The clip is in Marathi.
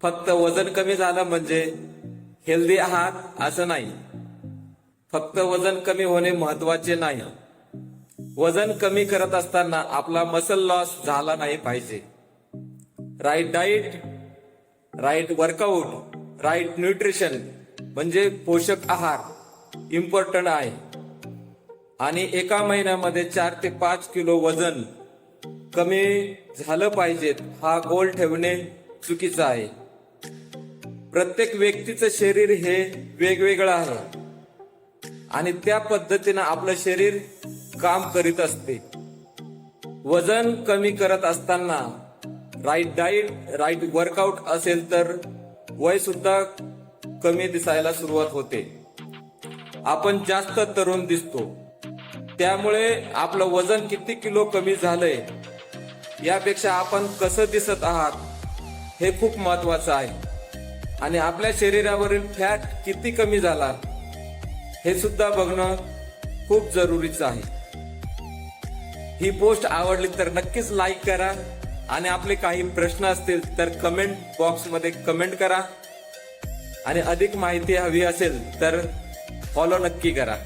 फक्त वजन कमी झालं म्हणजे हेल्दी आहात असं नाही. फक्त वजन कमी होणे महत्वाचे नाही. वजन कमी करत असताना आपला मसल लॉस झाला नाही पाहिजे. Right diet, right workout, right nutrition म्हणजे पोषक आहार इम्पॉर्टंट आहे. आणि एका महिन्यामध्ये 4 ते 5 किलो वजन कमी झालं पाहिजेत हा गोल ठेवणे चुकीचं आहे. प्रत्येक व्यक्तीचं शरीर हे वेगवेगळं आहे आणि त्या पद्धतीनं आपलं शरीर काम करीत असते. वजन कमी करत असताना राईट डाईट, राईट वर्कआउट असेल तर वय सुद्धा कमी दिसायला सुरुवात होते. आपण जास्त तरुण दिसतो. त्यामुळे आपलं वजन किती किलो कमी झालंय यापेक्षा आपण कसं दिसत आहात हे खूप महत्वाचं आहे. आणि आपल्या शरीरावरील फॅट किती कमी झाला हे सुद्धा बघणं खूप जरुरीचं आहे. ही पोस्ट आवडली तर नक्कीच लाईक करा आणि आपले काही प्रश्न असतील तर कमेंट बॉक्समध्ये कमेंट करा आणि अधिक माहिती हवी असेल तर फॉलो नक्की करा.